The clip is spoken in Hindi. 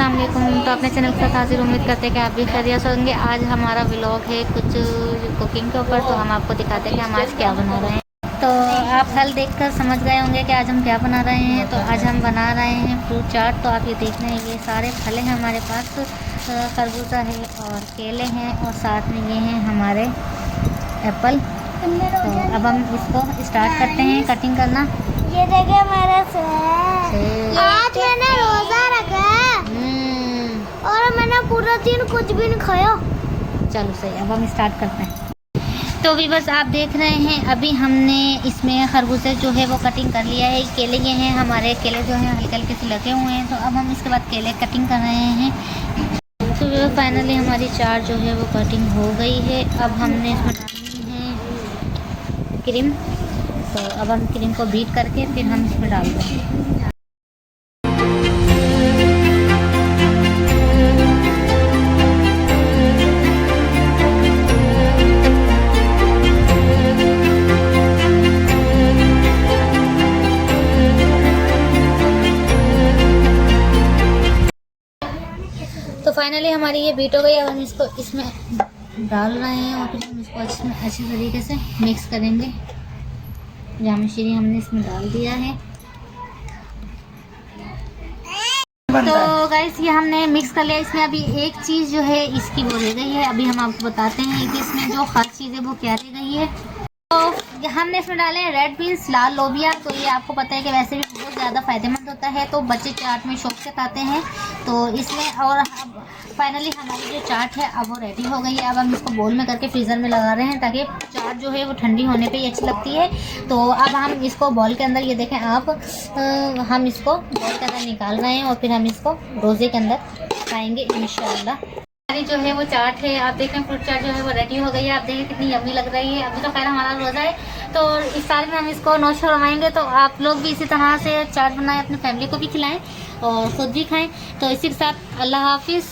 अस्सलाम वालेकुम। तो अपने चैनल के साथ हाजिर, उम्मीद करते हैं कि आप भी खैरियत होंगे। आज हमारा व्लॉग है कुछ कुकिंग के ऊपर, तो हम आपको दिखाते हैं कि हम आज क्या बना रहे हैं। तो आप फल देखकर समझ गए होंगे कि आज हम क्या बना रहे हैं। तो आज हम बना रहे हैं फ्रूट चाट। तो आप ये देख रहे हैं, ये सारे फल हैं हमारे पास। खरबूजा है और केले हैं और साथ में ये हैं हमारे एप्पल। तो अब हम इसको स्टार्ट करते हैं कटिंग करना। ये देखिए मेरा सेब। आज मैंने रोजा रखा है और मैंने पूरा दिन कुछ भी नहीं खाया। चलो सही, अब हम स्टार्ट करते हैं। तो भी बस आप देख रहे हैं, अभी हमने इसमें खरबूजे जो है वो कटिंग कर लिया है। केले ये हैं हमारे, केले जो हैं हल्के हल्के से लगे हुए हैं। तो अब हम इसके बाद केले कटिंग कर रहे हैं। तो फाइनली हमारी चाट जो है वो कटिंग हो गई है। अब हमने इसमें डालनी है क्रीम। तो अब हम क्रीम को बीट करके फिर हम इसमें डाल देंगे। तो फाइनली हमारी ये बीट हो गई। अब हम इसको इसमें डाल रहे हैं और फिर हम इसको अच्छी तरीके से मिक्स करेंगे। जाम शीरी हमने इसमें डाल दिया है। तो गाइस ये हमने मिक्स कर लिया। इसमें अभी एक चीज़ जो है इसकी वो रह गई है। अभी हम आपको बताते हैं कि इसमें जो खास चीज़ है वो क्या रह गई है। तो हमने इसमें डाले हैं रेड बीन्स, लाल लोबिया। तो ये आपको पता है कि वैसे भी बहुत ज़्यादा फायदेमंद होता है, तो बच्चे चाट में शौक से खाते हैं। तो इसमें और अब फाइनली हमारी जो चाट है अब वो रेडी हो गई है। अब हम इसको बोल में करके फ्रीज़र में लगा रहे हैं ताकि चाट जो है वो ठंडी होने पे ही अच्छी लगती है। तो अब हम इसको बॉल के अंदर, ये देखें आप, हम इसको बॉल के अंदर निकाल रहे हैं और फिर हम इसको रोज़े के अंदर खाएँगे इंशाल्लाह। जो है वो चाट है, आप देखें फ्रूट चाट जो है वो रेडी हो गई है। आप देखें कितनी यम्मी लग रही है। अभी तो खैर हमारा रोज़ा है, तो इस साल में हम इसको नौश फरमाएंगे। तो आप लोग भी इसी तरह से चाट बनाएं, अपनी फैमिली को भी खिलाएं और ख़ुद भी खाएं। तो इसी के साथ अल्लाह हाफिज़।